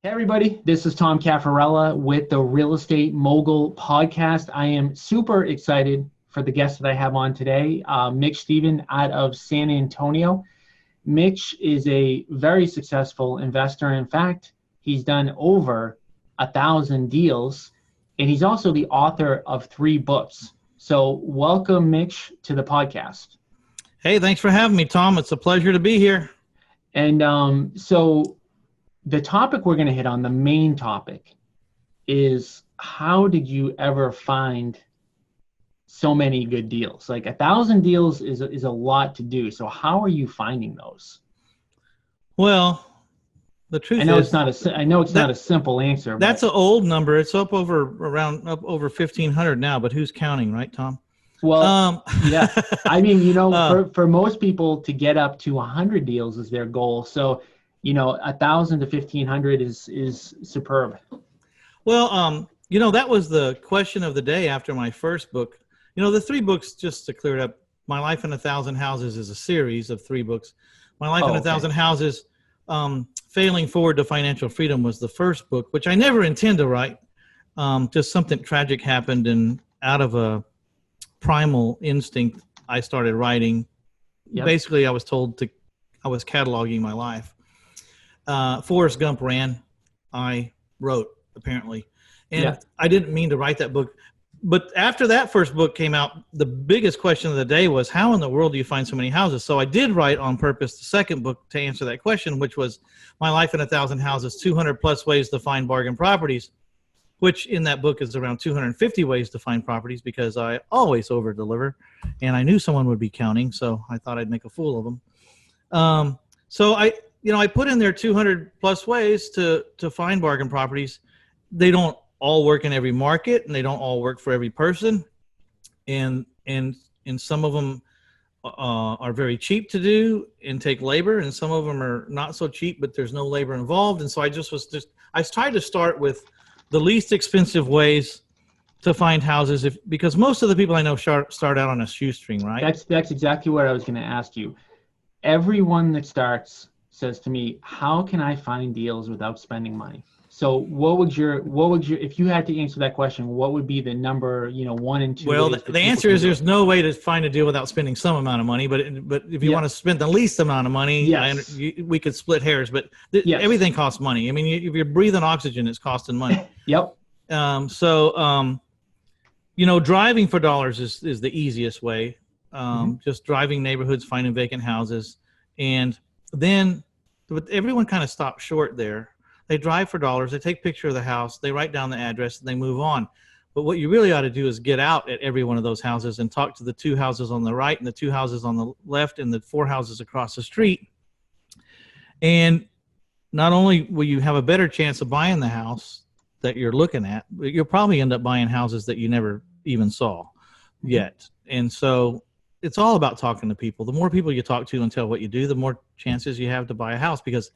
Hey everybody, this is Tom Caffarella with the Real Estate Mogul Podcast. I am super excited for the guest that I have on today, Mitch Stephen out of San Antonio. Mitch is a very successful investor. In fact, he's done over 1,000 deals, and he's also the author of 3 books. So welcome, Mitch, to the podcast. Hey, thanks for having me, Tom. It's a pleasure to be here. And so the topic we're going to hit on, the main topic, is how did you ever find so many good deals? Like 1,000 deals is a lot to do. So how are you finding those? Well, the truth I know is, it's not a simple answer. That's an old number. It's up over 1,500 now. But who's counting, right, Tom? Well, yeah. I mean, for most people to get up to 100 deals is their goal. So 1,000 to 1,500 is superb. Well, that was the question of the day after my first book. The 3 books, just to clear it up, My Life in 1,000 Houses is a series of 3 books. My Life in 1,000 Houses, Failing Forward to Financial Freedom was the first book, which I never intend to write. Just something tragic happened, and out of a primal instinct, I started writing. Yep. Basically, I was cataloging my life. Forrest Gump ran, I wrote, apparently. And yeah. I didn't mean to write that book. But after that first book came out, the biggest question of the day was, how in the world do you find so many houses? So I did write on purpose the second book to answer that question, which was My Life in 1,000 Houses, 200 plus ways to find bargain properties, which in that book is around 250 ways to find properties, because I always over-deliver. And I knew someone would be counting, so I thought I'd make a fool of them. So I put in there 200 plus ways to find bargain properties. They don't all work in every market, and they don't all work for every person. And some of them are very cheap to do and take labor, and some of them are not so cheap, but there's no labor involved. And so I tried to start with the least expensive ways to find houses, because most of the people I know start out on a shoestring, right? That's exactly what I was going to ask you. Everyone that starts says to me, how can I find deals without spending money? So what would your, if you had to answer that question, what would be the number, 1 and 2? Well, the answer is there's no way to find a deal without spending some amount of money. But if you want to spend the least amount of money, yes. We could split hairs. But everything costs money. I mean, if you're breathing oxygen, it's costing money. Yep. Driving for dollars is the easiest way. Just driving neighborhoods, finding vacant houses, and then. But everyone kind of stops short there. They drive for dollars, they take a picture of the house, they write down the address, and they move on. But what you really ought to do is get out at every one of those houses and talk to the 2 houses on the right and the 2 houses on the left and the 4 houses across the street. And not only will you have a better chance of buying the house that you're looking at, but you'll probably end up buying houses that you never even saw yet. And so it's all about talking to people. The more people you talk to and tell what you do, the more chances you have to buy a house. Because,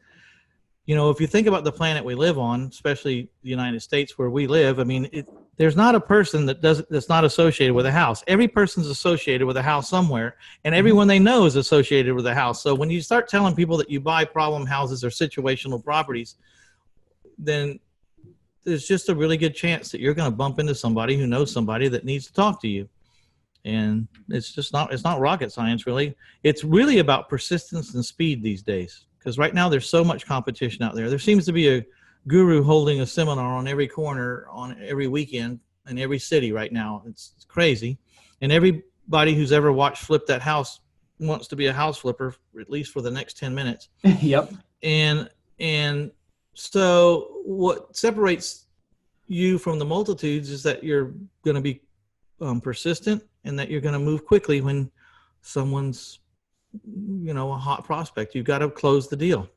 if you think about the planet we live on, especially the United States where we live, I mean, there's not a person that's not associated with a house. Every person's associated with a house somewhere, and everyone they know is associated with a house. So when you start telling people that you buy problem houses or situational properties, then there's just a really good chance that you're going to bump into somebody who knows somebody that needs to talk to you. And it's not rocket science, really. It's really about persistence and speed these days, because right now there's so much competition out there. There seems to be a guru holding a seminar on every corner on every weekend in every city right now. It's crazy. And everybody who's ever watched Flip That House wants to be a house flipper, at least for the next 10 minutes. Yep. And so what separates you from the multitudes is that you're going to be persistent, and that you're going to move quickly when someone's, a hot prospect. You've got to close the deal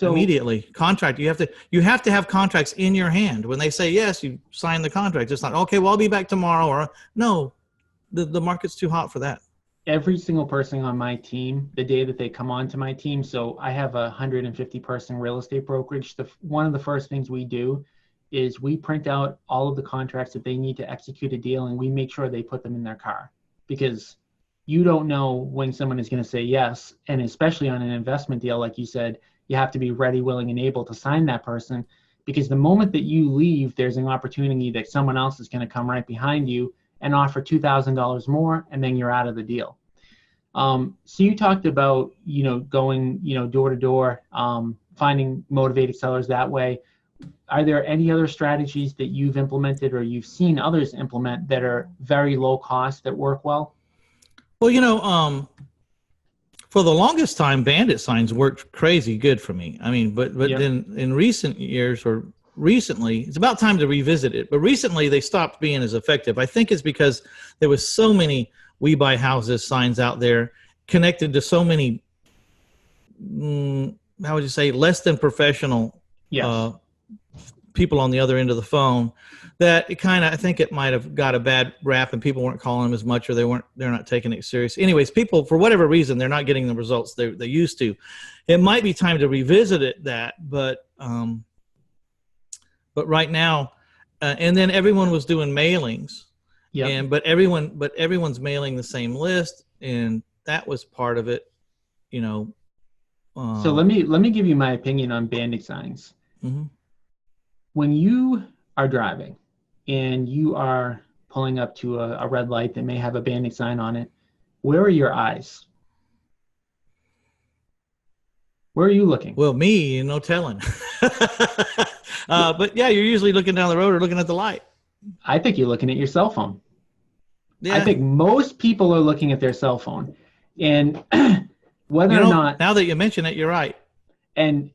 immediately. Contract. You have to have contracts in your hand. When they say yes, you sign the contract. It's not, okay, well, I'll be back tomorrow, or no, the market's too hot for that. Every single person on my team, the day that they come onto my team, so I have a 150 person real estate brokerage. One of the first things we do is we print out all of the contracts that they need to execute a deal, and we make sure they put them in their car, because you don't know when someone is going to say yes. And especially on an investment deal, like you said, you have to be ready, willing, and able to sign that person, because the moment that you leave, there's an opportunity that someone else is going to come right behind you and offer $2,000 more, and then you're out of the deal. So you talked about, going, door to door, finding motivated sellers that way. Are there any other strategies that you've implemented or you've seen others implement that are very low cost that work well? Well, for the longest time, bandit signs worked crazy good for me. I mean, but Yep. then in recent years or recently, it's about time to revisit it. But recently, they stopped being as effective. I think it's because there was so many "We Buy Houses" signs out there connected to so many, how would you say, less than professional Yes. people on the other end of the phone, that it kind of, I think it might have got a bad rap and people weren't calling them as much, or they're not taking it serious. Anyways, people, for whatever reason, they're not getting the results they used to. It might be time to revisit but right now, and then everyone was doing mailings. Yeah. But everyone's mailing the same list, and that was part of it, So let me give you my opinion on bandit signs. Mm-hmm. When you are driving and you are pulling up to a red light that may have a bandit sign on it, where are your eyes? Where are you looking? Well, me, no telling. But yeah, you're usually looking down the road or looking at the light. I think you're looking at your cell phone. Yeah. I think most people are looking at their cell phone, and whether or not, now that you mention it, you're right. And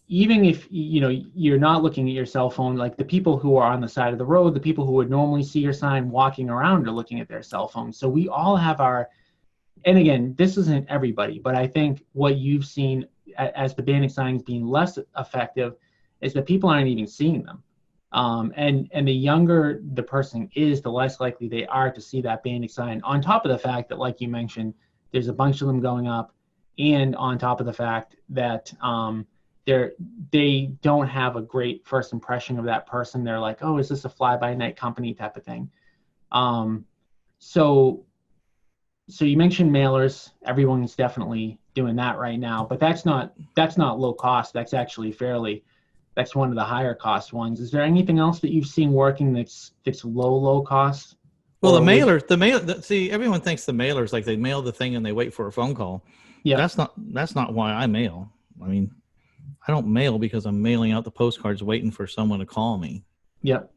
even if you're not looking at your cell phone, like the people who are on the side of the road, the people who would normally see your sign walking around are looking at their cell phone. So we all have and again, this isn't everybody, but I think what you've seen as the bandit signs being less effective is that people aren't even seeing them. And the younger the person is, the less likely they are to see that bandit sign, on top of the fact that, like you mentioned, there's a bunch of them going up, and on top of the fact that they don't have a great first impression of that person. They're like, oh, is this a fly-by-night company type of thing? So you mentioned mailers. Everyone's definitely doing that right now, but that's not low cost. That's actually that's one of the higher cost ones. Is there anything else that you've seen working that's low cost? Well, see, everyone thinks the mailers, like they mail the thing and they wait for a phone call. Yeah. That's not why I mail. I mean, I don't mail because I'm mailing out the postcards waiting for someone to call me. Yep.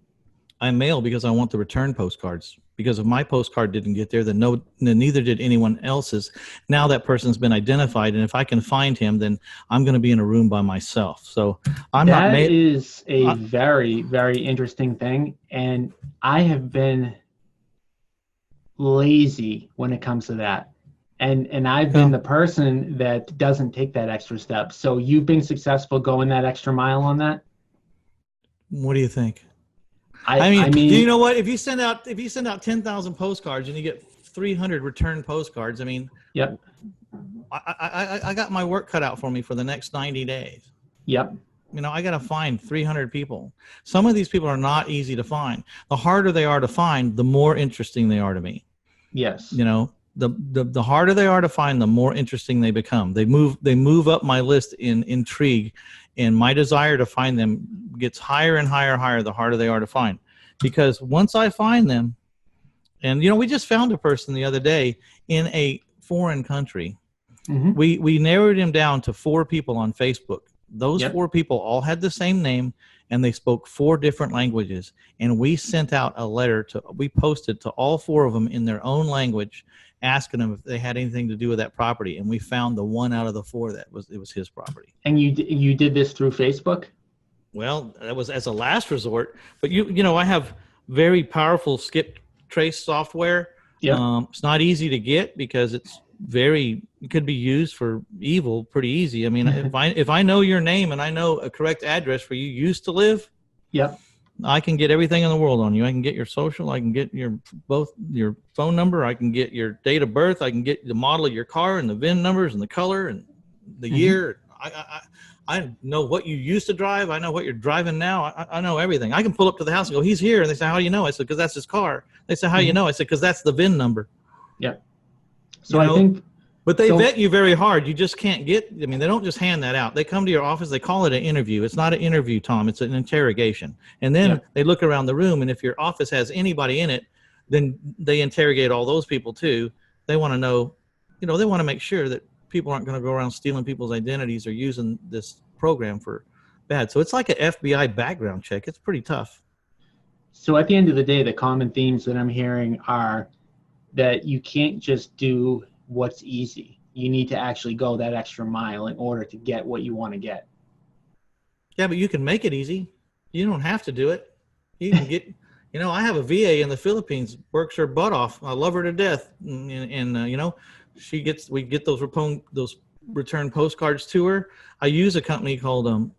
I mail because I want the return postcards. Because if my postcard didn't get there, then neither did anyone else's. Now that person's been identified, and if I can find him, then I'm going to be in a room by myself. So that is a very, very interesting thing, and I have been lazy when it comes to that. And I've been the person that doesn't take that extra step. So you've been successful going that extra mile on that? What do you think? I mean, you know what? If you send out 10,000 postcards and you get 300 return postcards, I mean, yep. I got my work cut out for me for the next 90 days. Yep. I got to find 300 people. Some of these people are not easy to find. The harder they are to find, the more interesting they are to me. Yes. The harder they are to find, the more interesting they become. They move up my list in intrigue, and my desire to find them gets higher and higher the harder they are to find. Because once I find them, and we just found a person the other day in a foreign country. Mm-hmm. We narrowed him down to 4 people on Facebook. Those 4 people all had the same name, and they spoke 4 different languages. And we sent out a letter we posted to all 4 of them in their own language, asking them if they had anything to do with that property. And we found the 1 out of the 4 it was his property. And you did this through Facebook? Well, that was as a last resort. But I have very powerful skip trace software. Yeah. It's not easy to get because it could be used for evil pretty easy. I mean, if I know your name and I know a correct address where you used to live, yep, I can get everything in the world on you. I can get your social, I can get your phone number, I can get your date of birth, I can get the model of your car and the VIN numbers and the color and the year. I know what you used to drive. I know what you're driving now. I know everything. I can pull up to the house and go, he's here. And they say, how do you know? I said, because that's his car. They say, how do you know? I said, because that's the VIN number. Yeah. So I think But they vet you very hard. You just can't get, I mean, they don't just hand that out. They come to your office. They call it an interview. It's not an interview, Tom. It's an interrogation. And then they look around the room, and if your office has anybody in it, then they interrogate all those people too. They want to know, they want to make sure that people aren't going to go around stealing people's identities or using this program for bad. So it's like an FBI background check. It's pretty tough. So at the end of the day, the common themes that I'm hearing are that you can't just do what's easy. You need to actually go that extra mile in order to get what you want to get. Yeah, but you can make it easy. You don't have to do it. You can get, I have a VA in the Philippines, works her butt off. I love her to death. And we get those return postcards to her. I use a company called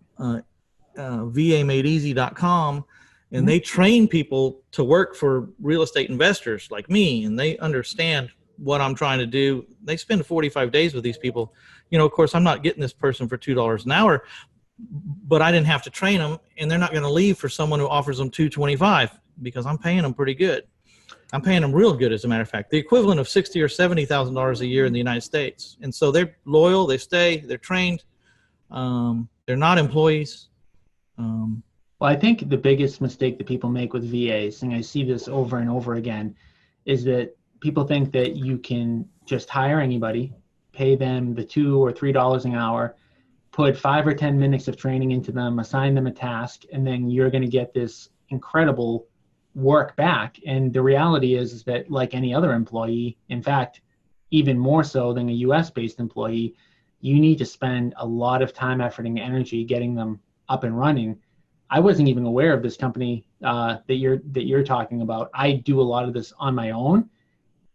VAMadeEasy.com, and they train people to work for real estate investors like me, and they understand what I'm trying to do. They spend 45 days with these people. Of course, I'm not getting this person for $2 an hour, but I didn't have to train them, and they're not going to leave for someone who offers them $225 because I'm paying them pretty good. I'm paying them real good, as a matter of fact, the equivalent of $60,000 or $70,000 a year in the United States. And so they're loyal, they stay, they're trained, they're not employees. Well, I think the biggest mistake that people make with VAs, and I see this over and over again, is that people think that you can just hire anybody, pay them the $2 or $3 an hour, put 5 or 10 minutes of training into them, assign them a task, and then you're going to get this incredible work back. And the reality is that, like any other employee, in fact, even more so than a US-based employee, you need to spend a lot of time, effort, and energy getting them up and running. I wasn't even aware of this company that you're talking about. I do a lot of this on my own,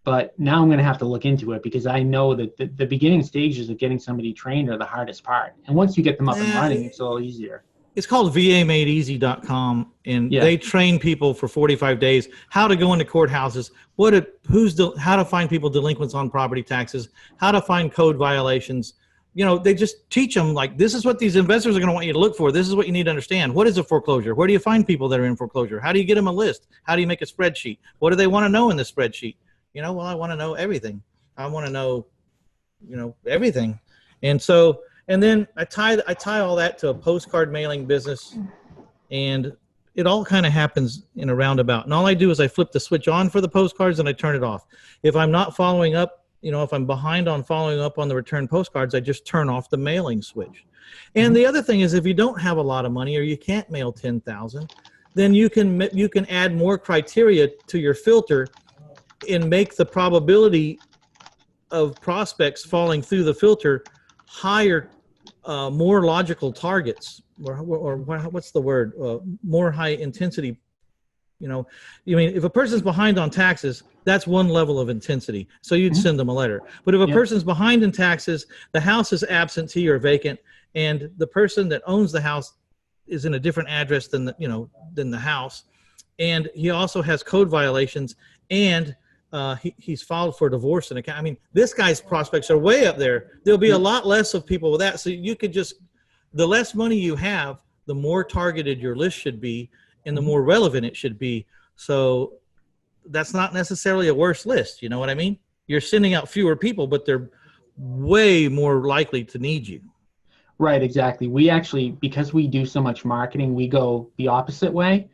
but now I'm going to have to look into it because I know that the beginning stages of getting somebody trained are the hardest part. And once you get them up and running, it's a little easier. It's called VAMadeEasy.com, and they train people for 45 days how to go into courthouses, how to find people delinquents on property taxes, how to find code violations. They just teach them, like, this is what these investors are going to want you to look for. This is what you need to understand. What is a foreclosure? Where do you find people that are in foreclosure? How do you get them a list? How do you make a spreadsheet? What do they want to know in the spreadsheet? Well, I want to know everything. I want to know, everything. And then I tie all that to a postcard mailing business, and it all kind of happens in a roundabout. And all I do is I flip the switch on for the postcards and I turn it off. If I'm not following up, if I'm behind on following up on the return postcards, I just turn off the mailing switch. And the other thing is, if you don't have a lot of money or you can't mail 10,000, then you can add more criteria to your filter and make the probability of prospects falling through the filter higher, more logical targets, or what's the word? More high intensity. If a person's behind on taxes, that's one level of intensity. So you'd send them a letter. But if a person's behind in taxes, the house is absentee or vacant, and the person that owns the house is in a different address than the house, and he also has code violations, and he's filed for divorce and account. I mean, this guy's prospects are way up there. There'll be a lot less of people with that. So you could the less money you have, the more targeted your list should be, and the more relevant it should be. So that's not necessarily a worse list. You know what I mean? You're sending out fewer people, but they're way more likely to need you. Right, exactly. We actually, because we do so much marketing, we go the opposite way,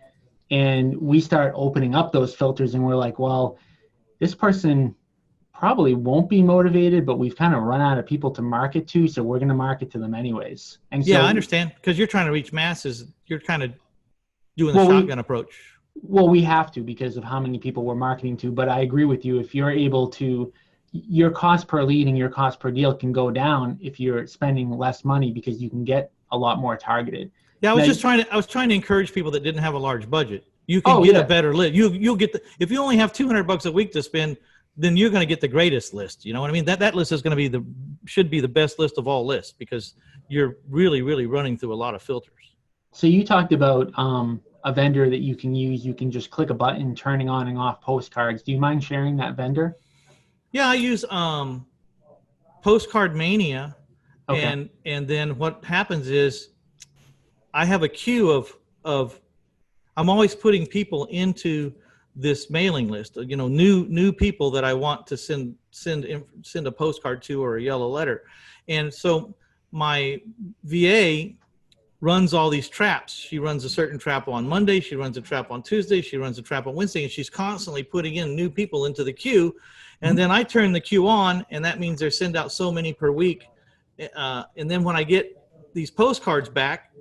and we start opening up those filters, and we're like, well, this person probably won't be motivated, but we've kind of run out of people to market to, so we're going to market to them anyways. And so, I understand, because you're trying to reach masses. You're kind of doing the shotgun approach. Well, we have to because of how many people we're marketing to, but I agree with you. If you're able to, your cost per lead and your cost per deal can go down if you're spending less money because you can get a lot more targeted. Yeah, I was trying to encourage people that didn't have a large budget. You can get a better list. You'll get if you only have $200 a week to spend, then you're going to get the greatest list. You know what I mean? That list is going to be should be the best list of all lists because you're really, really running through a lot of filters. So you talked about a vendor that you can use. You can just click a button, turning on and off postcards. Do you mind sharing that vendor? Yeah, I use Postcard Mania, okay. and then what happens is I have a queue of I'm always putting people into this mailing list, new people that I want to send a postcard to or a yellow letter. And so my VA runs all these traps. She runs a certain trap on Monday. She runs a trap on Tuesday. She runs a trap on Wednesday, and she's constantly putting in new people into the queue. And then I turn the queue on, and that means they send out so many per week. And then when I get these postcards back,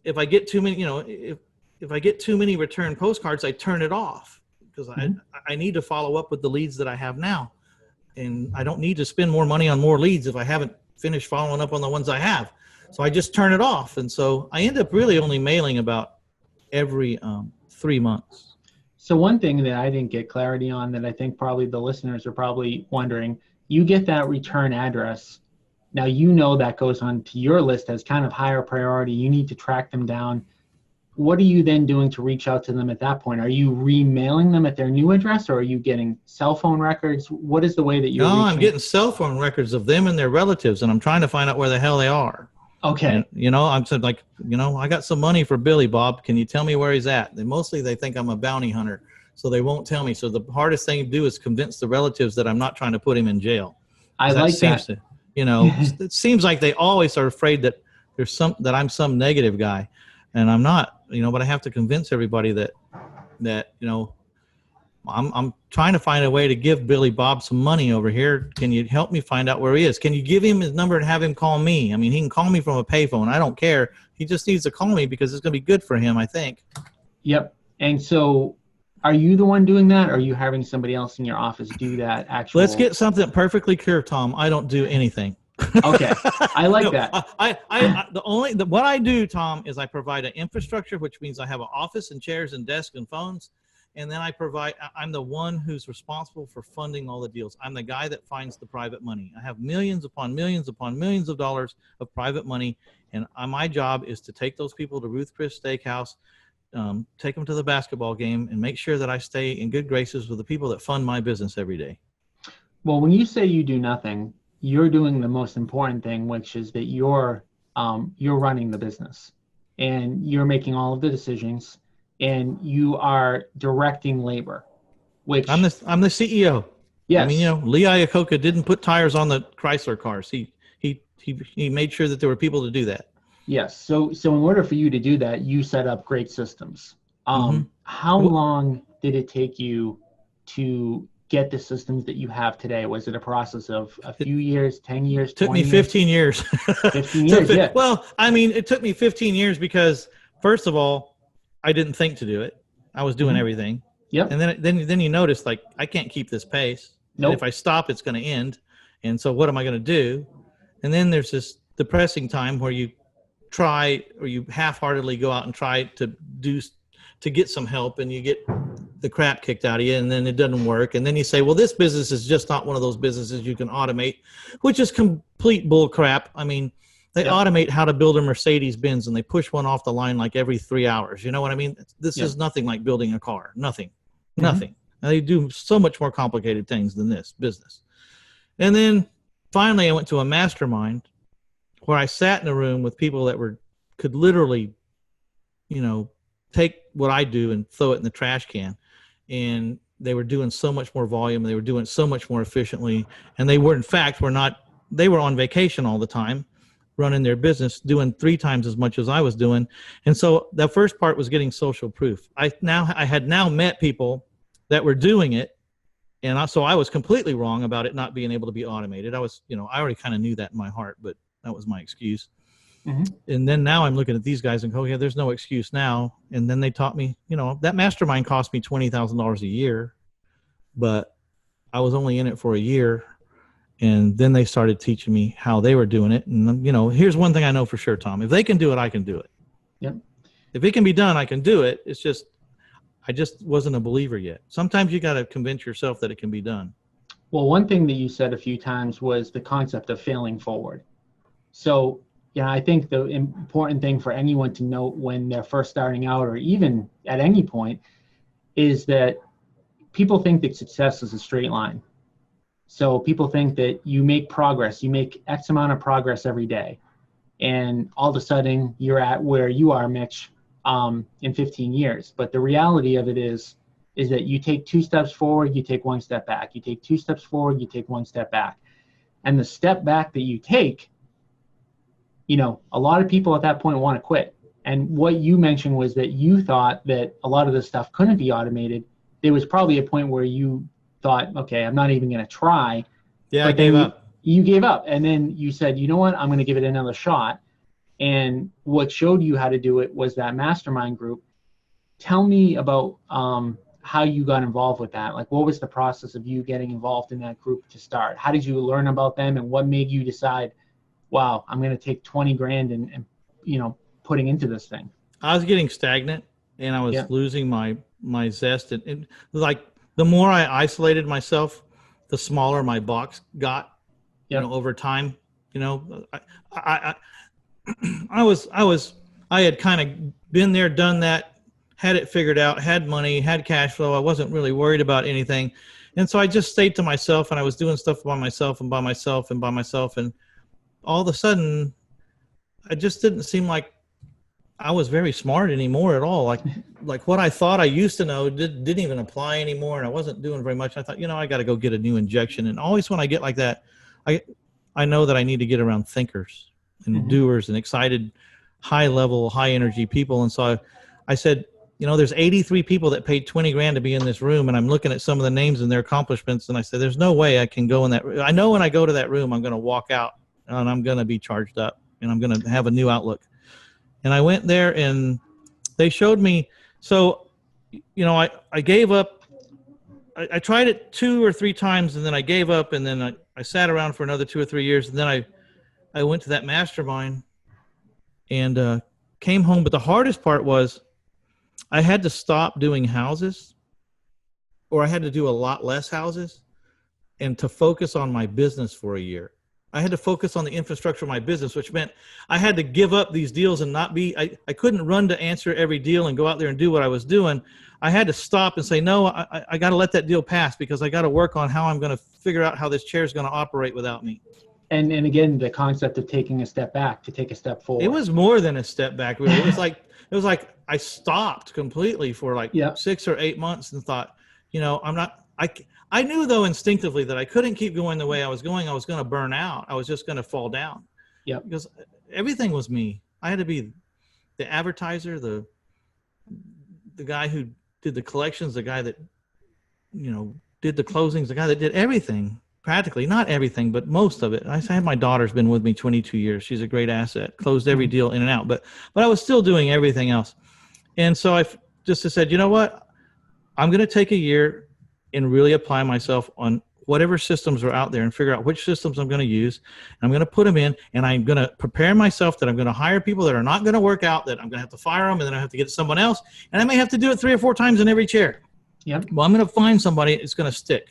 if I get too many, if I get too many return postcards, I turn it off because I need to follow up with the leads that I have now. And I don't need to spend more money on more leads if I haven't finished following up on the ones I have. So I just turn it off. And so I end up really only mailing about every 3 months. So one thing that I didn't get clarity on that I think probably the listeners are probably wondering, you get that return address. Now, that goes on to your list as kind of higher priority. You need to track them down. What are you then doing to reach out to them at that point? Are you remailing them at their new address, or are you getting cell phone records? What is the way that you're reaching? I'm getting cell phone records of them and their relatives, and I'm trying to find out where the hell they are. Okay. And, I'm said like, I got some money for Billy Bob. Can you tell me where he's at? They think I'm a bounty hunter, so they won't tell me. So the hardest thing to do is convince the relatives that I'm not trying to put him in jail. I like that. It seems like they always are afraid that that I'm some negative guy, and I'm not. But I have to convince everybody that I'm trying to find a way to give Billy Bob some money over here. Can you help me find out where he is? Can you give him his number and have him call me? I mean, he can call me from a payphone. I don't care. He just needs to call me because it's going to be good for him, I think. Yep. And so are you the one doing that, or are you having somebody else in your office do that actually? Let's get something perfectly clear, Tom. I don't do anything. Okay. I like that. What I do, Tom, is I provide an infrastructure, which means I have an office and chairs and desks and phones. And then I'm the one who's responsible for funding all the deals. I'm the guy that finds the private money. I have millions upon millions upon millions of dollars of private money. And my job is to take those people to Ruth Chris Steakhouse, take them to the basketball game, and make sure that I stay in good graces with the people that fund my business every day. Well, when you say you do nothing, you're doing the most important thing, which is that you're running the business, and you're making all of the decisions, and you are directing labor. Which I'm the CEO. Yes. I mean, Lee Iacocca didn't put tires on the Chrysler cars. He made sure that there were people to do that. Yes. So in order for you to do that, you set up great systems. How long did it take you to get the systems that you have today? Was it a process of a few years, 10 years? It took me 15 years. 15 years, yeah. Well, I mean, it took me 15 years because, first of all, I didn't think to do it. I was doing everything. Yep. And then you notice, like, I can't keep this pace. Nope. And if I stop, it's going to end. And so what am I going to do? And then there's this depressing time where you try, or you half-heartedly go out and try to get some help, and you get the crap kicked out of you, and then it doesn't work. And then you say, well, this business is just not one of those businesses you can automate, which is complete bull crap. I mean, they automate how to build a Mercedes Benz, and they push one off the line like every 3 hours. You know what I mean? This is nothing like building a car. Nothing. And they do so much more complicated things than this business. And then finally I went to a mastermind where I sat in a room with people that could literally, take what I do and throw it in the trash can. And they were doing so much more volume. They were doing it so much more efficiently. And they were on vacation all the time, running their business, doing 3 times as much as I was doing. And so the first part was getting social proof. I had now met people that were doing it. And so I was completely wrong about it not being able to be automated. I already kind of knew that in my heart, but that was my excuse. And then now I'm looking at these guys and go, yeah, there's no excuse now. And then they taught me, that mastermind cost me $20,000 a year, but I was only in it for a year. And then they started teaching me how they were doing it. And, here's one thing I know for sure, Tom. If they can do it, I can do it. Yep. If it can be done, I can do it. It's just, I just wasn't a believer yet. Sometimes you got to convince yourself that it can be done. Well, one thing that you said a few times was the concept of failing forward. So, I think the important thing for anyone to note when they're first starting out, or even at any point, is that people think that success is a straight line. So people think that you make progress, you make X amount of progress every day, and all of a sudden you're at where you are, Mitch, in 15 years. But the reality of it is is that you take 2 steps forward, you take 1 step back. You take 2 steps forward, you take 1 step back. And the step back that you take, a lot of people at that point want to quit. And what you mentioned was that you thought that a lot of this stuff couldn't be automated. There was probably a point where you thought, okay, I'm not even going to try. Yeah, I gave up. You gave up. And then you said, you know what, I'm going to give it another shot. And what showed you how to do it was that mastermind group. Tell me about how you got involved with that. Like, what was the process of you getting involved in that group to start? How did you learn about them, and what made you decide, wow, I'm going to take 20 grand and putting into this thing? I was getting stagnant, and I was losing my zest. And like, the more I isolated myself, the smaller my box got. Over time. I had kind of been there, done that, had it figured out, had money, had cash flow. I wasn't really worried about anything. And so I just stayed to myself, and I was doing stuff by myself and by myself and by myself. And all of a sudden, I just didn't seem like I was very smart anymore at all. Like what I thought I used to know didn't even apply anymore. And I wasn't doing very much. I thought, I got to go get a new injection. And always when I get like that, I know that I need to get around thinkers and doers and excited, high level, high energy people. And so I said, there's 83 people that paid 20 grand to be in this room. And I'm looking at some of the names and their accomplishments. And I said, there's no way I can go in that room. I know when I go to that room, I'm going to walk out and I'm going to be charged up and I'm going to have a new outlook. And I went there and they showed me. So, I gave up. I tried it 2 or 3 times and then I gave up, and then I sat around for another 2 or 3 years, and then I went to that mastermind and came home. But the hardest part was I had to stop doing houses, or I had to do a lot less houses, and to focus on my business for a year. I had to focus on the infrastructure of my business, which meant I had to give up these deals and not be, I couldn't run to answer every deal and go out there and do what I was doing. I had to stop and say, no, I got to let that deal pass, because I got to work on how I'm going to figure out how this chair is going to operate without me. And again, the concept of taking a step back to take a step forward. It was more than a step back. Really. It was like I stopped completely for 6 or 8 months and thought, I knew though instinctively that I couldn't keep going the way I was going. I was going to burn out. I was just going to fall down. Yeah. Because everything was me. I had to be the advertiser, the guy who did the collections, the guy that, did the closings, the guy that did everything, practically, not everything, but most of it. I had my daughter's been with me 22 years. She's a great asset, closed every deal in and out, but I was still doing everything else. And so I just said, you know what, I'm going to take a year and really apply myself on whatever systems are out there and figure out which systems I'm going to use. And I'm going to put them in, and I'm going to prepare myself that I'm going to hire people that are not going to work out, that I'm going to have to fire them, and then I have to get someone else. And I may have to do it 3 or 4 times in every chair. Yep. Well, I'm going to find somebody that's going to stick.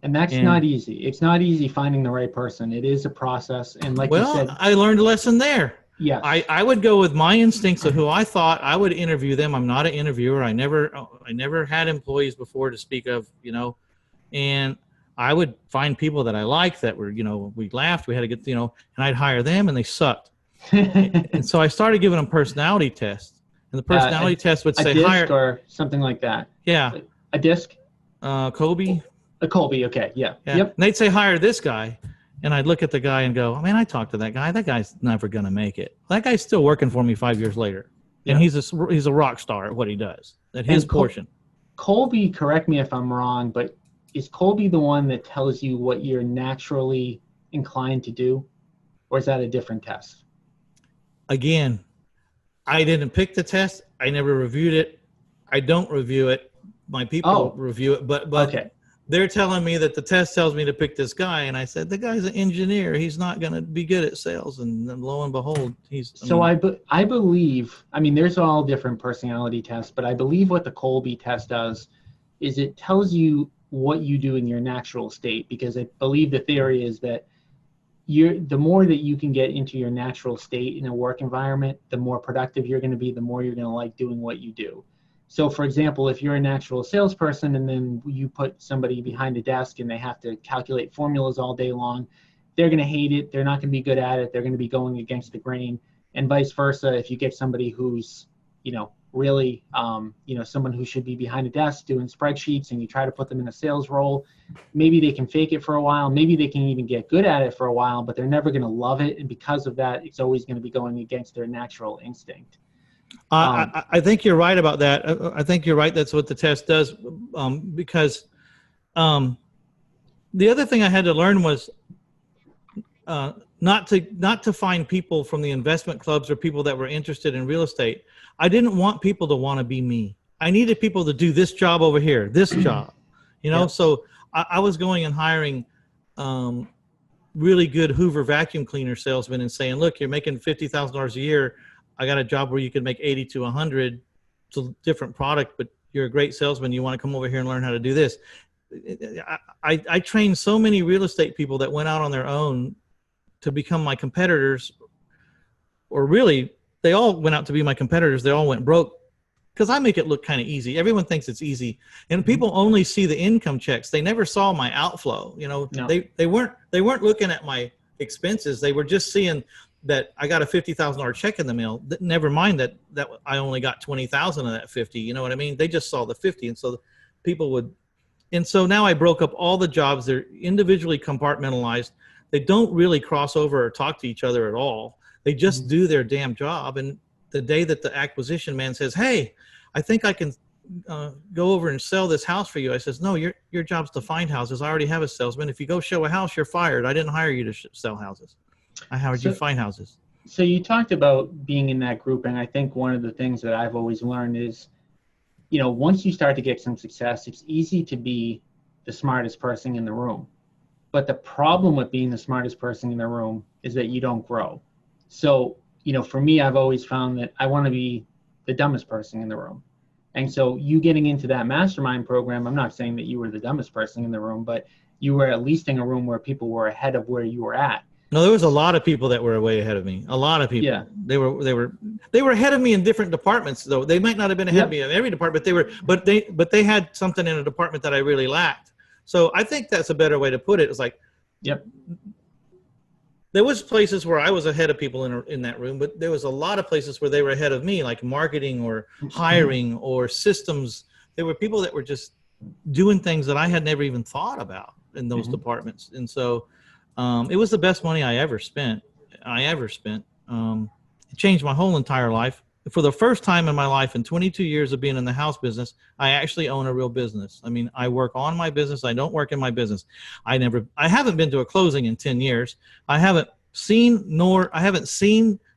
And that's not easy. It's not easy finding the right person. It is a process. And like you said, I learned a lesson there. Yes. I would go with my instincts of who I thought I would interview them. I'm not an interviewer. I never had employees before to speak of, and I would find people that I liked that were, we laughed, we had a good, and I'd hire them, and they sucked. And so I started giving them personality tests, and the personality test would say disc or something like that. Yeah. A disc? Colby. A Colby. Okay. Yeah. Yep. And they'd say, hire this guy. And I'd look at the guy and go, I mean, I talked to that guy. That guy's never going to make it. That guy's still working for me 5 years later. And he's a rock star at what he does, at his portion. Colby, correct me if I'm wrong, but is Colby the one that tells you what you're naturally inclined to do? Or is that a different test? Again, I didn't pick the test. I never reviewed it. I don't review it. My people review it. But okay. They're telling me that the test tells me to pick this guy. And I said, the guy's an engineer. He's not going to be good at sales. And then lo and behold, I believe, there's all different personality tests, but I believe what the Colby test does is it tells you what you do in your natural state, because I believe the theory is that the more that you can get into your natural state in a work environment, the more productive you're going to be, the more you're going to like doing what you do. So, for example, if you're a natural salesperson and then you put somebody behind a desk and they have to calculate formulas all day long, they're going to hate it. They're not going to be good at it. They're going to be going against the grain. And vice versa, if you get somebody who's, really, someone who should be behind a desk doing spreadsheets, and you try to put them in a sales role. Maybe they can fake it for a while. Maybe they can even get good at it for a while, but they're never going to love it. And because of that, it's always going to be going against their natural instinct. I think you're right about that. I think you're right. That's what the test does. Because the other thing I had to learn was not to find people from the investment clubs or people that were interested in real estate. I didn't want people to want to be me. I needed people to do this job over here, this job, Yep. So I was going and hiring really good Hoover vacuum cleaner salesmen and saying, look, you're making $50,000 a year. I got a job where you could make 80 to 100. It's a different product, but you're a great salesman. You want to come over here and learn how to do this. I trained so many real estate people that went out on their own to become my competitors, or really they all went out to be my competitors. They all went broke because I make it look kind of easy. Everyone thinks it's easy, and people only see the income checks. They never saw my outflow. No. They weren't looking at my expenses. They were just seeing that I got a $50,000 check in the mail. Never mind that I only got 20,000 of that 50. You know what I mean? They just saw the 50, and so people would. And so now I broke up all the jobs. They're individually compartmentalized. They don't really cross over or talk to each other at all. They just do their damn job. And the day that the acquisition man says, hey, I think I can go over and sell this house for you. I says, no, your job's to find houses. I already have a salesman. If you go show a house, you're fired. I didn't hire you to sell houses. I hired you to find houses. So you talked about being in that group. And I think one of the things that I've always learned is, once you start to get some success, it's easy to be the smartest person in the room. But the problem with being the smartest person in the room is that you don't grow. So, for me, I've always found that I want to be the dumbest person in the room. And so you getting into that mastermind program, I'm not saying that you were the dumbest person in the room, but you were at least in a room where people were ahead of where you were at. No, there was a lot of people that were way ahead of me. A lot of people. Yeah. They were ahead of me in different departments, though. They might not have been ahead of me in every department. But they had something in a department that I really lacked. So I think that's a better way to put it. It's like, there was places where I was ahead of people in that room, but there was a lot of places where they were ahead of me, like marketing or hiring or systems. There were people that were just doing things that I had never even thought about in those departments. And so it was the best money I ever spent. It changed my whole entire life. For the first time in my life, in 22 years of being in the house business, I actually own a real business. I mean, I work on my business. I don't work in my business. I haven't been to a closing in 10 years. I haven't seen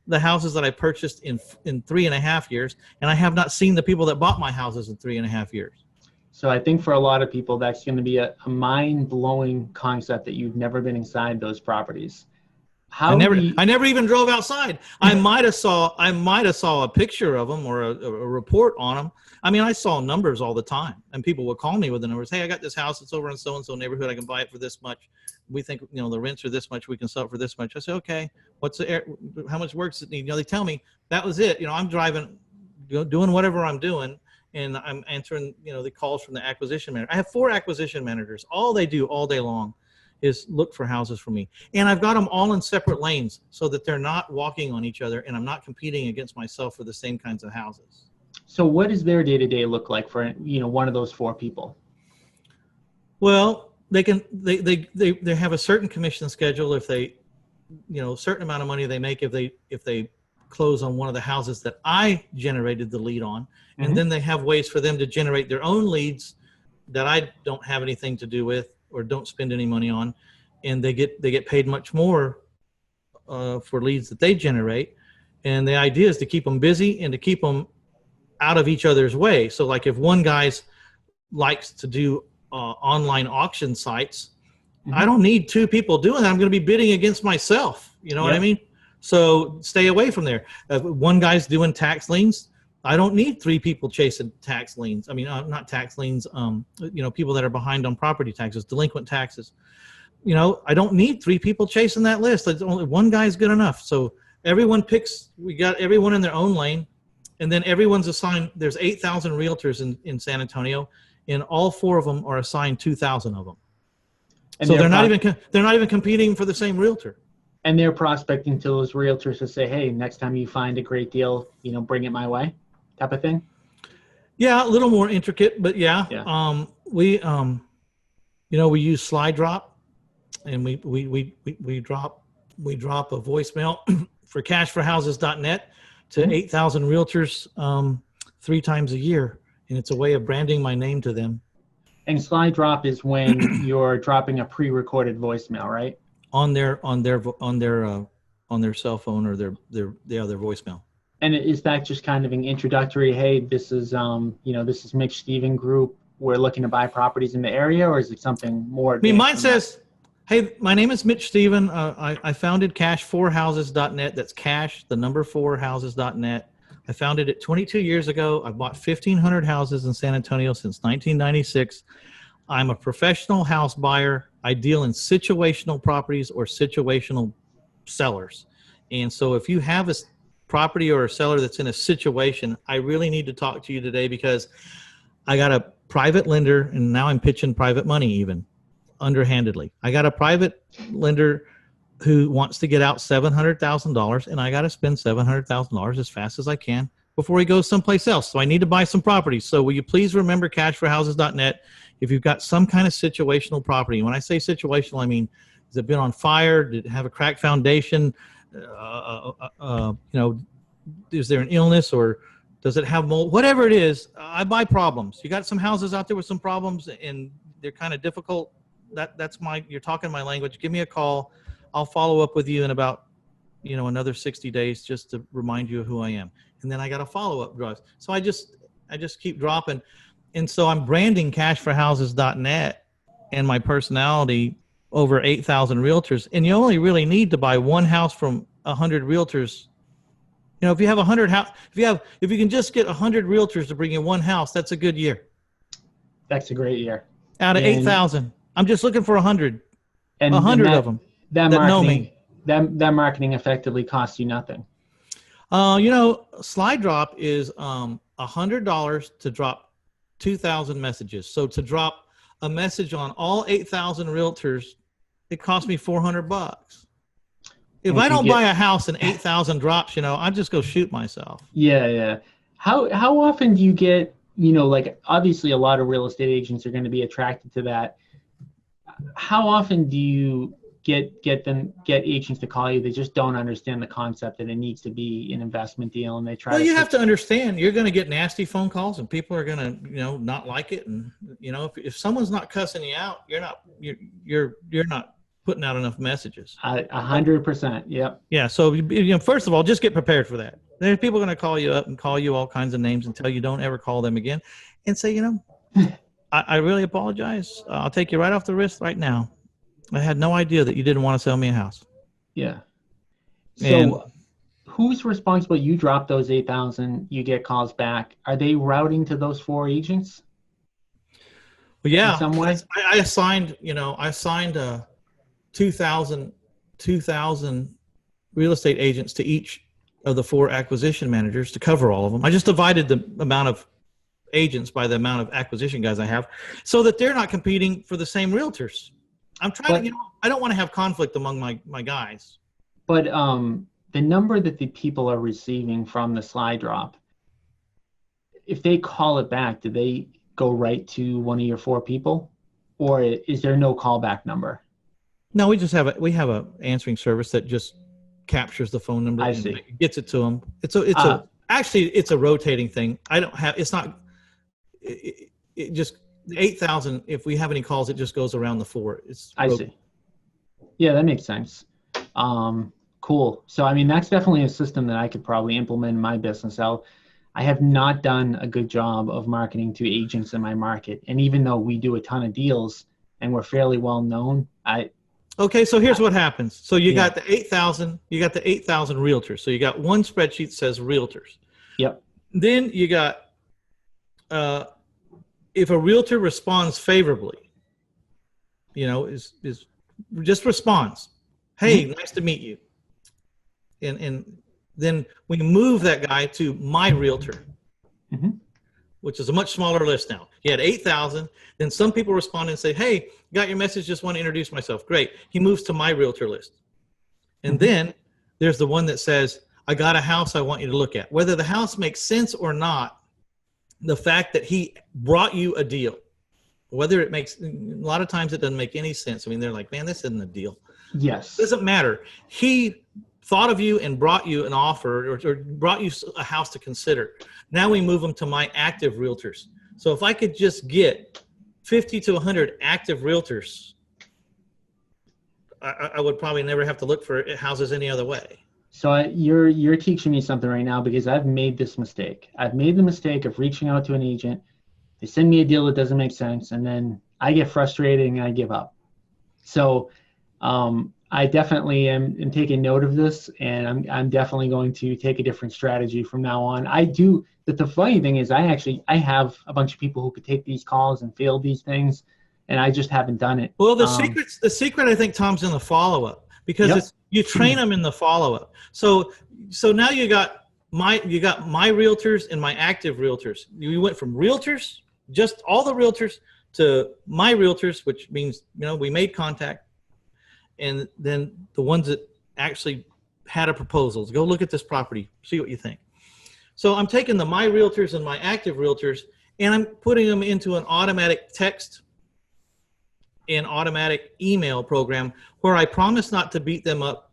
the houses that I purchased in 3.5 years. And I have not seen the people that bought my houses in 3.5 years. So I think for a lot of people, that's going to be a mind-blowing concept that you've never been inside those properties. I never even drove outside. I might have saw a picture of them or a report on them. I mean, I saw numbers all the time, and people would call me with the numbers. Hey, I got this house. It's over in so-and-so neighborhood. I can buy it for this much. We think, the rents are this much. We can sell it for this much. I say, okay, how much work does it need? They tell me that was it. I'm driving, doing whatever I'm doing, and I'm answering, the calls from the acquisition manager. I have 4 acquisition managers. All they do all day long is look for houses for me. And I've got them all in separate lanes so that they're not walking on each other and I'm not competing against myself for the same kinds of houses. So what does their day-to-day look like for, one of those 4 people? Well, they have a certain commission schedule if they, certain amount of money they make if they close on one of the houses that I generated the lead on. And then they have ways for them to generate their own leads that I don't have anything to do with or don't spend any money on, and they get paid much more for leads that they generate. And the idea is to keep them busy and to keep them out of each other's way. So like if one guy likes to do online auction sites, I don't need 2 people doing that. I'm going to be bidding against myself. You know what I mean? So stay away from there. One guy's doing tax liens. I don't need 3 people chasing tax liens. I mean, not tax liens, people that are behind on property taxes, delinquent taxes. I don't need 3 people chasing that list. It's only one guy's good enough. So we got everyone in their own lane, and then everyone's assigned. There's 8,000 realtors in San Antonio, and all 4 of them are assigned 2,000 of them. And so they're not even competing for the same realtor. And they're prospecting to those realtors to say, hey, next time you find a great deal, bring it my way. type of thing? Yeah, a little more intricate, but yeah. Yeah. We use slide drop, and we drop a voicemail for cashforhouses.net to 8,000 realtors 3 times a year, and it's a way of branding my name to them. And slide drop is when you're dropping a pre-recorded voicemail, right? On their cell phone or their voicemail. And is that just kind of an introductory, hey, this is this is Mitch Stephen Group, we're looking to buy properties in the area, or is it something more? I mean, mine says, hey, my name is Mitch Stephen. I founded cash4houses.net. That's cash, the number 4houses.net. I founded it 22 years ago. I've bought 1,500 houses in San Antonio since 1996. I'm a professional house buyer. I deal in situational properties or situational sellers. And so if you have a property or a seller that's in a situation, I really need to talk to you today, because I got a private lender, and now I'm pitching private money even underhandedly. I got a private lender who wants to get out $700,000, and I got to spend $700,000 as fast as I can before he goes someplace else. So I need to buy some properties. So will you please remember cashforhouses.net if you've got some kind of situational property. When I say situational, I mean, has it been on fire? Did it have a cracked foundation? Is there an illness, or does it have mold? Whatever it is, I buy problems. You got some houses out there with some problems and they're kind of difficult. You're talking my language. Give me a call. I'll follow up with you in about, another 60 days just to remind you of who I am. And then I got a follow-up drive. So I just keep dropping. And so I'm branding cashforhouses.net and my personality over 8,000 realtors. And you only really need to buy one house from 100 realtors. If you have 100 if you can just get 100 realtors to bring you one house, that's a good year. That's a great year. Out of 8,000, I'm just looking for 100. And 100 of them that know me. That marketing effectively costs you nothing. Slide drop is $100 to drop 2,000 messages. So to drop a message on all 8,000 realtors, it cost me $400. If I don't buy a house and 8,000 drops, I just go shoot myself. Yeah. How often do you get, obviously a lot of real estate agents are going to be attracted to that. How often do you get agents to call you? They just don't understand the concept that it needs to be an investment deal, and they try. Well, you have to understand, you're going to get nasty phone calls, and people are going to, not like it. And if someone's not cussing you out, you're not putting out enough messages. 100%. Yep. Yeah. So first of all, just get prepared for that. There's people going to call you up and call you all kinds of names and tell you don't ever call them again, and say, I really apologize. I'll take you right off the wrist right now. I had no idea that you didn't want to sell me a house. Yeah. So who's responsible? You drop those 8,000, you get calls back. Are they routing to those 4 agents? Well, yeah. In some way? I assigned 2,000 real estate agents to each of the 4 acquisition managers to cover all of them. I just divided the amount of agents by the amount of acquisition guys I have, so that they're not competing for the same realtors. I'm trying to, I don't want to have conflict among my guys. But the number that the people are receiving from the slide drop, if they call it back, do they go right to one of your 4 people, or is there no callback number? No, we have a answering service that just captures the phone number and gets it to them. Actually it's a rotating thing. It just 8,000. If we have any calls, it just goes around the 4. I see. Yeah, that makes sense. Cool. So, I mean, that's definitely a system that I could probably implement in my business. I have not done a good job of marketing to agents in my market. And even though we do a ton of deals and we're fairly well known, Okay, so here's what happens. So you got the 8,000, realtors. So you got one spreadsheet that says realtors. Yep. Then you got, if a realtor responds favorably, is just responds, hey, nice to meet you. And then we move that guy to my realtor, which is a much smaller list now. He had 8,000. Then some people respond and say, hey, got your message, just want to introduce myself. Great. He moves to my realtor list. And then there's the one that says, I got a house I want you to look at. Whether the house makes sense or not, the fact that he brought you a deal, whether it makes, a lot of times it doesn't make any sense. I mean, they're like, man, this isn't a deal. Yes. It doesn't matter. He thought of you and brought you an offer or brought you a house to consider. Now we move them to my active realtors. So if I could just get 50 to 100 active realtors, I would probably never have to look for houses any other way. So you're teaching me something right now, because I've made this mistake. I've made the mistake of reaching out to an agent. They send me a deal that doesn't make sense, and then I get frustrated and I give up. So I definitely am taking note of this, and I'm definitely going to take a different strategy from now on. I do. But the funny thing is, I have a bunch of people who could take these calls and field these things, and I just haven't done it. Well, the secret, I think, Tom's in the follow-up, because you train them in the follow-up. So now you got my realtors and my active realtors. You went from realtors, just all the realtors, to my realtors, which means, we made contact, and then the ones that actually had a proposal. Go look at this property, see what you think. So I'm taking my realtors and my active realtors, and I'm putting them into an automatic text and automatic email program where I promise not to beat them up.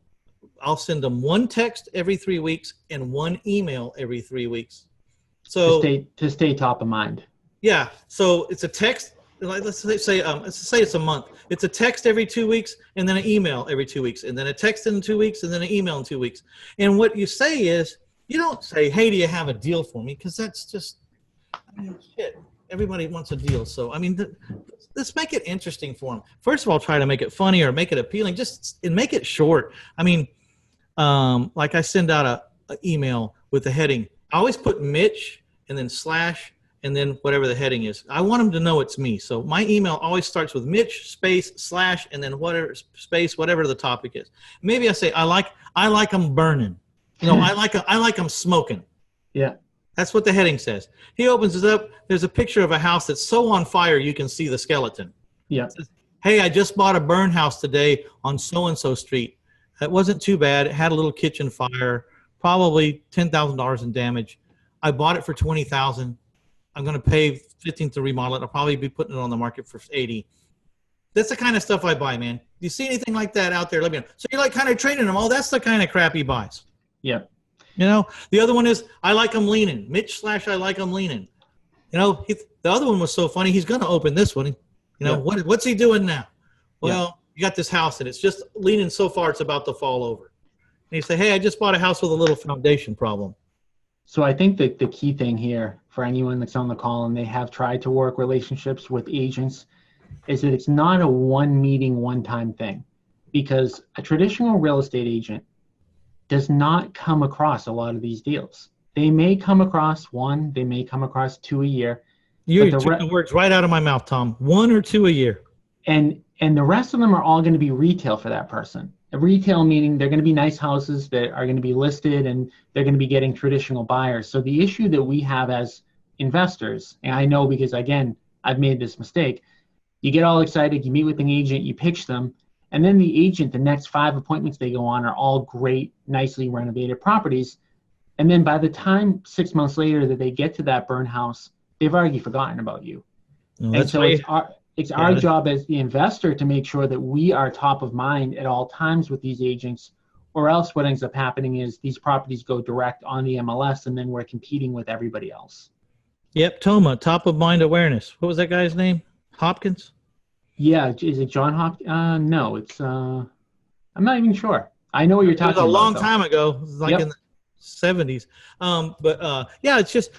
I'll send them one text every 3 weeks and one email every 3 weeks. So to stay top of mind. Yeah. So it's a text. Let's say it's a month. It's a text every 2 weeks, and then an email every 2 weeks, and then a text in 2 weeks, and then an email in 2 weeks. And what you say is, you don't say, hey, do you have a deal for me? Because that's just, shit. Everybody wants a deal. So, let's make it interesting for them. First of all, try to make it funny or make it appealing. And make it short. Like I send out an email with the heading. I always put Mitch and then slash and then whatever the heading is. I want them to know it's me. So my email always starts with Mitch space slash and then whatever space, whatever the topic is. Maybe I say, I like them burning. I like them smoking. Yeah. That's what the heading says. He opens it up. There's a picture of a house that's so on fire you can see the skeleton. Yeah. It says, hey, I just bought a burn house today on so-and-so street. It wasn't too bad. It had a little kitchen fire, probably $10,000 in damage. I bought it for $20,000. I'm going to pay $15,000 to remodel it. I'll probably be putting it on the market for $80,000. That's the kind of stuff I buy, man. Do you see anything like that out there? Let me know. So you're like kind of training them. Oh, that's the kind of crap he buys. Yeah. The other one is, I like them leaning. Mitch / I like them leaning. The other one was so funny. He's going to open this one. What's he doing now? Well, you got this house and it's just leaning so far it's about to fall over. And you say, hey, I just bought a house with a little foundation problem. So I think that the key thing here for anyone that's on the call and they have tried to work relationships with agents is that it's not a one meeting, one time thing, because a traditional real estate agent does not come across a lot of these deals. They may come across one, they may come across two a year. You took the words right out of my mouth, Tom. 1 or 2 a year. And the rest of them are all going to be retail for that person. A retail meaning they're going to be nice houses that are going to be listed and they're going to be getting traditional buyers. So the issue that we have as investors, and I know because, again, I've made this mistake, you get all excited, you meet with an agent, you pitch them, and then the agent, the next 5 appointments they go on are all great, nicely renovated properties. And then by the time 6 months later that they get to that burn house, they've already forgotten about you. And so it's our job as the investor to make sure that we are top of mind at all times with these agents, or else what ends up happening is these properties go direct on the MLS and then we're competing with everybody else. Yep, TOMA, top of mind awareness. What was that guy's name? Hopkins? Yeah, is it John Hopkins? No, it's I'm not even sure. I know what you're talking about. It was a long time ago. It was like in the 70s. Yeah, it's just,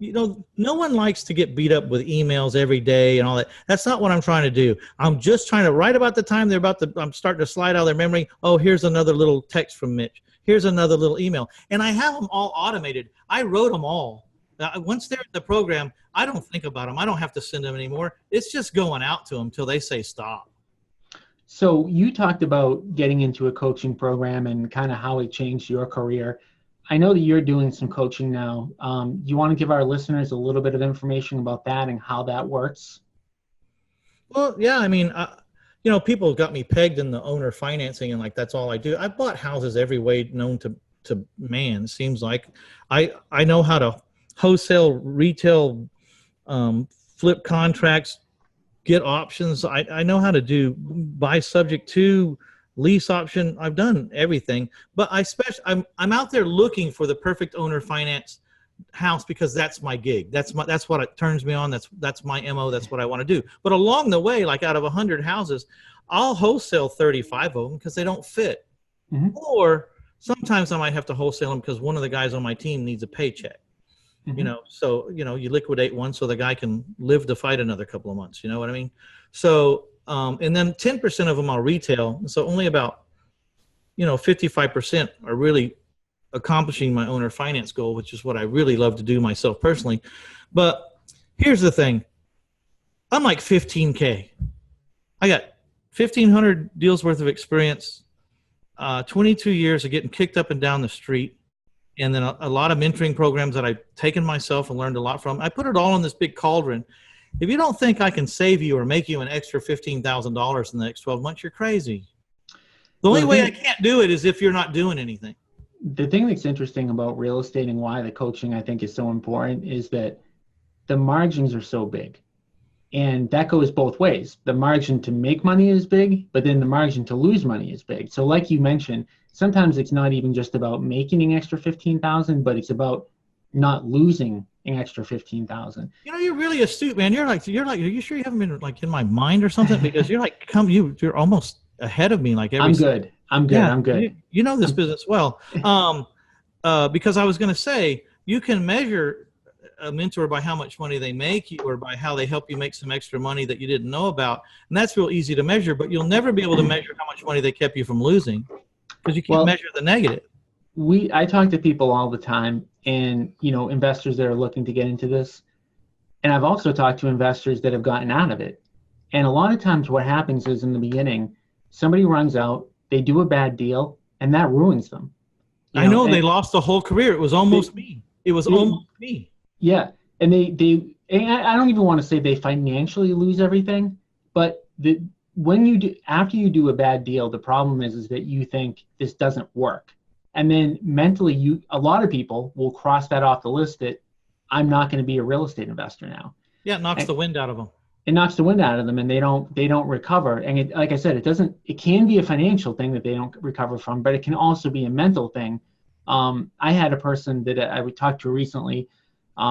no one likes to get beat up with emails every day and all that. That's not what I'm trying to do. I'm just trying to, right about the time I'm starting to slide out of their memory. Oh, here's another little text from Mitch. Here's another little email. And I have them all automated. I wrote them all. Once they're in the program, I don't think about them. I don't have to send them anymore. It's just going out to them until they say stop. So you talked about getting into a coaching program and kind of how it changed your career. I know that you're doing some coaching now. Do you want to give our listeners a little bit of information about that and how that works? Well, yeah, I mean, people got me pegged in the owner financing and like, that's all I do. I bought houses every way known to to man. It seems like I know how to wholesale, retail, flip contracts, get options. I know how to do buy subject to, lease option. I've done everything, but I'm out there looking for the perfect owner finance house because that's my gig. That's what it turns me on. That's my MO. That's what I want to do. But along the way, like out of 100 houses, I'll wholesale 35 of them because they don't fit. Mm-hmm. Or sometimes I might have to wholesale them because one of the guys on my team needs a paycheck. Mm-hmm. So you liquidate one so the guy can live to fight another couple of months. You know what I mean? So and then 10% of them I'll retail. So only about 55% are really accomplishing my owner finance goal, which is what I really love to do myself personally. But here's the thing. I'm like 15K. I got 1,500 deals worth of experience, 22 years of getting kicked up and down the street, and then a lot of mentoring programs that I've taken myself and learned a lot from. I put it all in this big cauldron. If you don't think I can save you or make you an extra $15,000 in the next 12 months, you're crazy. The only way I can't do it is if you're not doing anything. The thing that's interesting about real estate and why the coaching I think is so important is that the margins are so big. And that goes both ways. The margin to make money is big, but then the margin to lose money is big. So like you mentioned, sometimes it's not even just about making an extra 15,000, but it's about not losing an extra 15,000. You're really astute, man. You're like, are you sure you haven't been like in my mind or something? Because you're like, you're almost ahead of me. Like I'm good. Yeah, I'm good. You know this business well. Because I was going to say, you can measure a mentor by how much money they make or by how they help you make some extra money that you didn't know about. And that's real easy to measure, but you'll never be able to measure how much money they kept you from losing because you can't measure the negative. I talk to people all the time and, investors that are looking to get into this. And I've also talked to investors that have gotten out of it. And a lot of times what happens is in the beginning, somebody runs out, they do a bad deal, and that ruins them. I know they lost the whole career. It was almost me. It was almost me. Yeah. And I don't even want to say they financially lose everything, but after you do a bad deal, the problem is that you think this doesn't work. And then mentally, a lot of people will cross that off the list that I'm not going to be a real estate investor now. Yeah, it knocks the wind out of them. It knocks the wind out of them, and they don't recover. And like I said, it can be a financial thing that they don't recover from, but it can also be a mental thing. I had a person that I would talk to recently.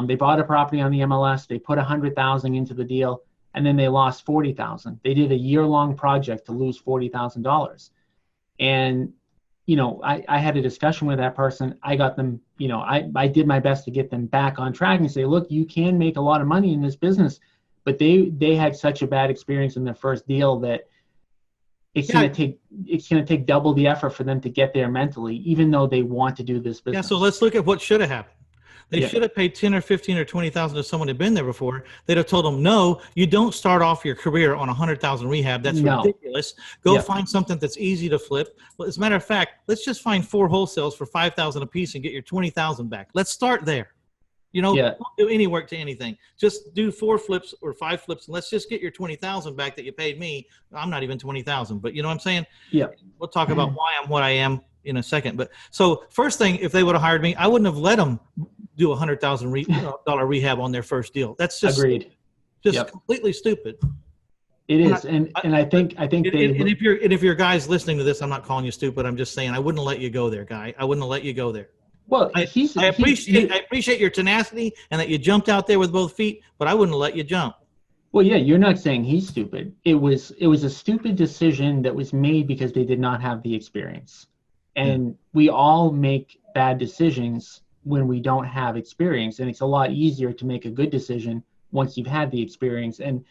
They bought a property on the MLS. They put $100,000 into the deal, and then they lost $40,000. They did a year-long project to lose $40,000. And I had a discussion with that person. I got them. I did my best to get them back on track and say, look, you can make a lot of money in this business, but they had such a bad experience in their first deal that it's going to take double the effort for them to get there mentally, even though they want to do this business. Yeah. So let's look at what should have happened. They should have paid 10 or 15 or 20,000 to someone who'd been there before. They'd have told them, no, you don't start off your career on 100,000 rehab. That's ridiculous. Go find something that's easy to flip. Well, as a matter of fact, let's just find 4 wholesales for 5,000 a piece and get your 20,000 back. Let's start there. Don't do any work to anything. Just do 4 flips or 5 flips, and let's just get your 20,000 back that you paid me. I'm not even 20,000, but you know what I'm saying? Yeah. We'll talk about why I'm what I am in a second. But so first thing, if they would have hired me, I wouldn't have let them do $100,000 rehab on their first deal. That's just agreed. Completely stupid. It is, and I think if you're guys listening to this, I'm not calling you stupid. I'm just saying I wouldn't have let you go there, guy. I wouldn't have let you go there. Well, I appreciate your tenacity and that you jumped out there with both feet, but I wouldn't have let you jump. Well, yeah, you're not saying he's stupid. It was a stupid decision that was made because they did not have the experience. And we all make bad decisions when we don't have experience, and it's a lot easier to make a good decision once you've had the experience. And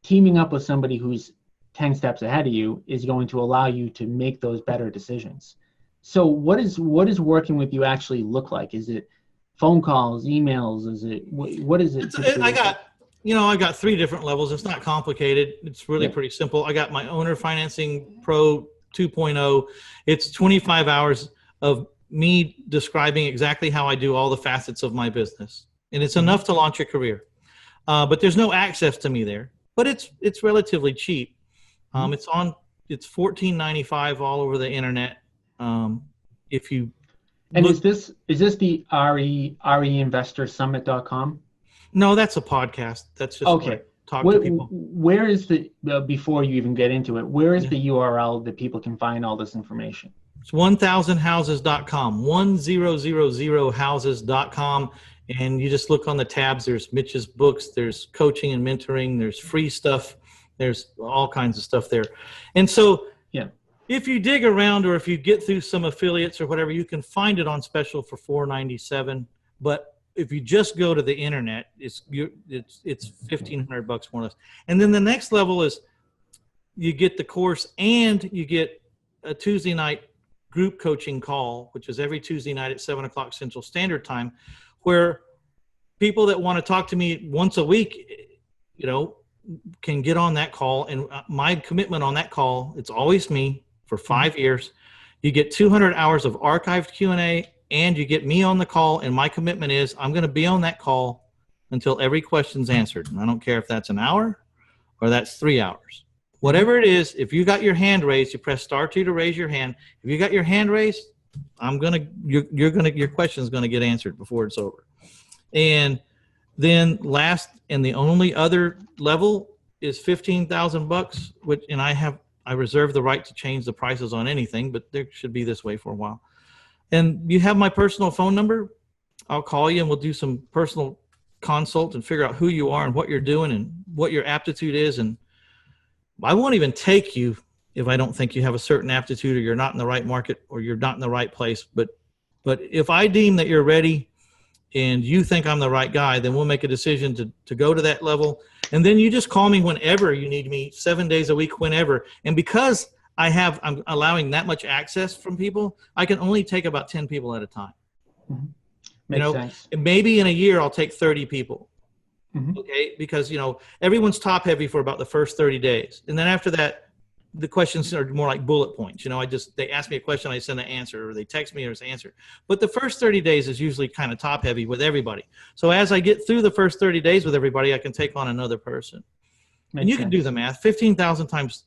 teaming up with somebody who's 10 steps ahead of you is going to allow you to make those better decisions. So what is working with you actually look like? Is it phone calls, emails? Is it what is it? I got 3 different levels. It's not complicated. It's really pretty simple. I got my Owner Financing Pro 2.0. It's 25 hours of me describing exactly how I do all the facets of my business. And it's enough to launch a career. But there's no access to me there. But it's relatively cheap. It's $14.95 all over the internet. If you And look. is this the reinvestorsummit.com? No, that's a podcast. That's just where I Okay. talk to people. Where is before you even get into it, where is Yeah. the URL that people can find all this information? It's 1000houses.com, 1000houses.com. And you just look on the tabs. There's Mitch's books, there's coaching and mentoring, there's free stuff, there's all kinds of stuff there. And so Yeah. if you dig around, or if you get through some affiliates or whatever, you can find it on special for $497. But if you just go to the internet, it's $1,500 more or less. And then the next level is you get the course and you get a Tuesday night group coaching call, which is every Tuesday night at 7:00 Central Standard Time, where people that want to talk to me once a week, can get on that call. And my commitment on that call, it's always me for 5 years. You get 200 hours of archived Q&A, and you get me on the call. And my commitment is I'm going to be on that call until every question's answered. And I don't care if that's an hour or that's 3 hours. Whatever it is, if you got your hand raised, you press *2 to raise your hand. If you got your hand raised, your question is going to get answered before it's over. And then last and the only other level is $15,000, which, and I reserve the right to change the prices on anything, but there should be this way for a while. And you have my personal phone number. I'll call you and we'll do some personal consult and figure out who you are and what you're doing and what your aptitude is. And I won't even take you if I don't think you have a certain aptitude, or you're not in the right market, or you're not in the right place. But if I deem that you're ready and you think I'm the right guy, then we'll make a decision to go to that level. And then you just call me whenever you need me, 7 days a week, whenever. And because I'm allowing that much access from people, I can only take about 10 people at a time. Mm-hmm. Makes sense. Maybe in a year I'll take 30 people. Mm-hmm. Okay, because everyone's top heavy for about the first 30 days, and then after that, the questions are more like bullet points. They ask me a question, I send an answer, or they text me or an answer. But the first 30 days is usually kind of top heavy with everybody. So as I get through the first 30 days with everybody, I can take on another person. And you can do the math. 15,000 times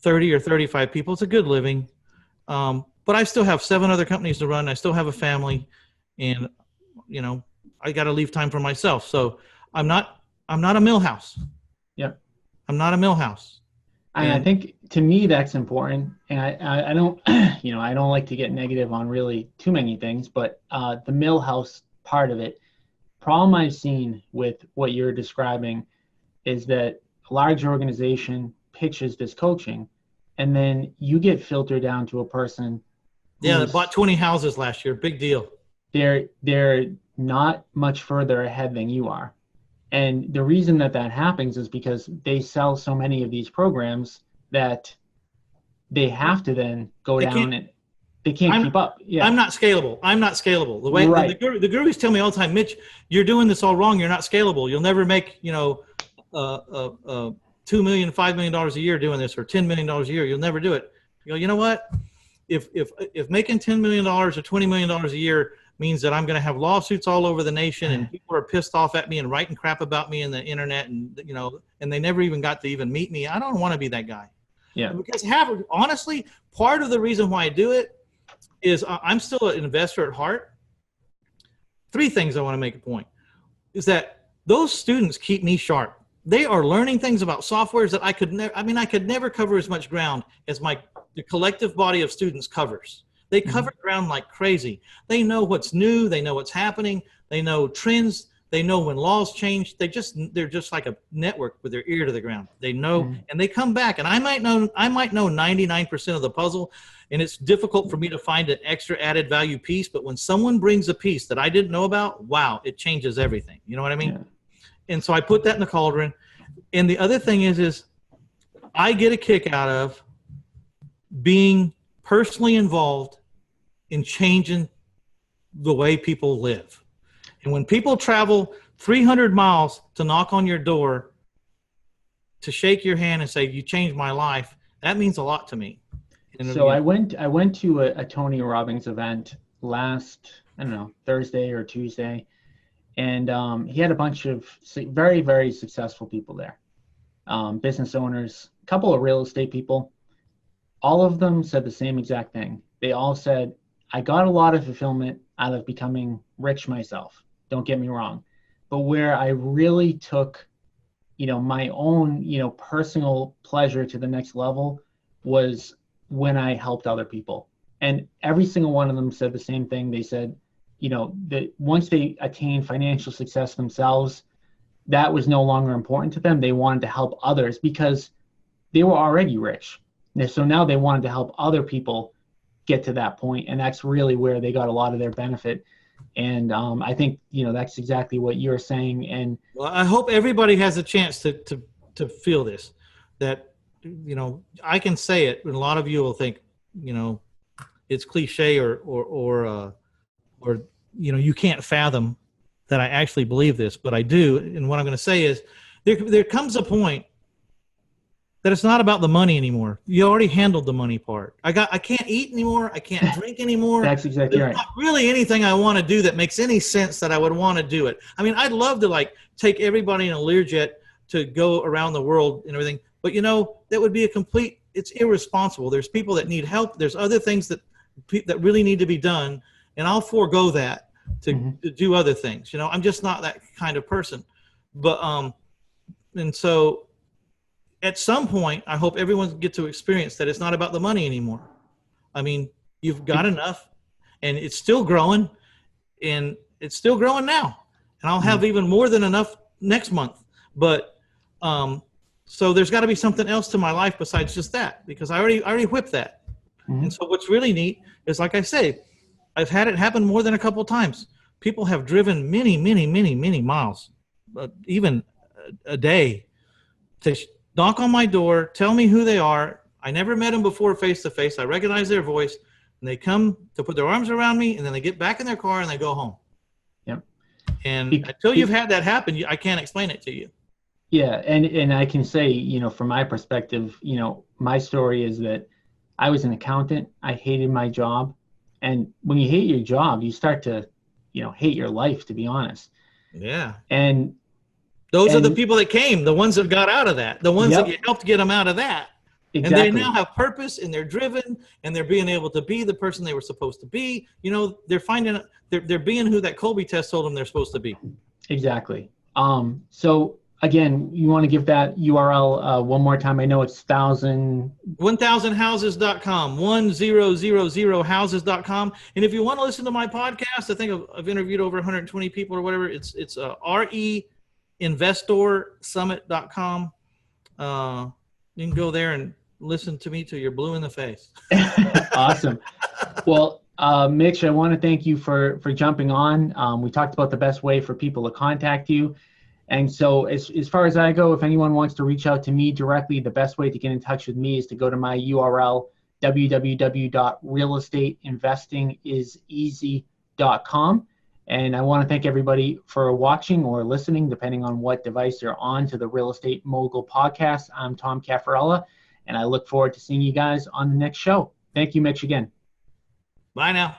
30 or 35 people. It's a good living. But I still have 7 other companies to run. I still have a family, and I got to leave time for myself. So I'm not a millhouse. Yep. I'm not a millhouse. And I think to me that's important. And I don't, I don't like to get negative on really too many things, but the millhouse part of it, problem I've seen with what you're describing is that a large organization pitches this coaching, and then you get filtered down to a person. Yeah, that bought 20 houses last year. Big deal. They're not much further ahead than you are. And the reason that happens is because they sell so many of these programs that they have to then go down and they can't keep up. Yeah. I'm not scalable. The way right. the gurus tell me all the time, Mitch, you're doing this all wrong. You're not scalable. You'll never make, $2 million, $5 million a year doing this, or $10 million a year. You'll never do it. You go, you know what? If making $10 million or $20 million a year means that I'm going to have lawsuits all over the nation, and people are pissed off at me and writing crap about me in the internet, and and they never even got to even meet me, I don't want to be that guy. Yeah. Because honestly, part of the reason why I do it is I'm still an investor at heart. 3 things I want to make a point is that those students keep me sharp. They are learning things about softwares that I could never cover as much ground as the collective body of students covers. They cover ground like crazy. They know what's new. They know what's happening. They know trends. They know when laws change. They're just like a network with their ear to the ground. They know, and they come back. And I might know 99% of the puzzle, and it's difficult for me to find an extra added value piece. But when someone brings a piece that I didn't know about, wow, it changes everything. You know what I mean? Yeah. And so I put that in the cauldron. And the other thing is I get a kick out of being personally involved in changing the way people live. And when people travel 300 miles to knock on your door, to shake your hand and say, you changed my life, that means a lot to me. So I went to a Tony Robbins event last, Thursday or Tuesday. And he had a bunch of very, very successful people there. Business owners, a couple of real estate people. All of them said the same exact thing. They all said, I got a lot of fulfillment out of becoming rich myself. Don't get me wrong. But where I really took, my own, personal pleasure to the next level was when I helped other people. And every single one of them said the same thing. They said, that once they attained financial success themselves, that was no longer important to them. They wanted to help others because they were already rich. And so now they wanted to help other people get to that point, and that's really where they got a lot of their benefit. And I think that's exactly what you're saying. And well, I hope everybody has a chance to feel this. That I can say it, and a lot of you will think it's cliche or you can't fathom that I actually believe this, but I do. And what I'm going to say is there comes a point that it's not about the money anymore. You already handled the money part. I can't eat anymore. I can't drink anymore. That's exactly There's right. not really anything I want to do that makes any sense that I would want to do it. I mean, I'd love to take everybody in a Learjet to go around the world and everything, but that would be it's irresponsible. There's people that need help. There's other things that really need to be done, and I'll forego that to do other things. I'm just not that kind of person. But and so at some point, I hope everyone gets to experience that it's not about the money anymore. I mean, you've got enough, and it's still growing, and it's still growing now. And I'll have even more than enough next month. But so there's got to be something else to my life besides just that, because I already whipped that. And so what's really neat is, like I say, I've had it happen more than a couple of times. People have driven many, many, many, many miles, even a day, to knock on my door, tell me who they are. I never met them before face to face. I recognize their voice, and they come to put their arms around me, and then they get back in their car and they go home. Yep. And until you've had that happen, I can't explain it to you. Yeah, and I can say, from my perspective, my story is that I was an accountant. I hated my job. And when you hate your job, you start to, hate your life, to be honest. Yeah. And those are the people that came, the ones that got out of that, the ones that you helped get them out of that. Exactly. And they now have purpose, and they're driven, and they're being able to be the person they were supposed to be. They're being who that Colby test told them they're supposed to be. Exactly. So again, you want to give that URL one more time? I know it's 1000houses.com, 1000houses.com. And if you want to listen to my podcast, I think I've interviewed over 120 people or whatever. It's reinvestorsummit.com. You can go there and listen to me till you're blue in the face. Awesome. Well, Mitch, I want to thank you for jumping on. We talked about the best way for people to contact you. And so as far as I go, if anyone wants to reach out to me directly, the best way to get in touch with me is to go to my URL, www.realestateinvestingiseasy.com. And I want to thank everybody for watching or listening, depending on what device you're on, to the Real Estate Mogul Podcast. I'm Tom Caffarella, and I look forward to seeing you guys on the next show. Thank you, Mitch, again. Bye now.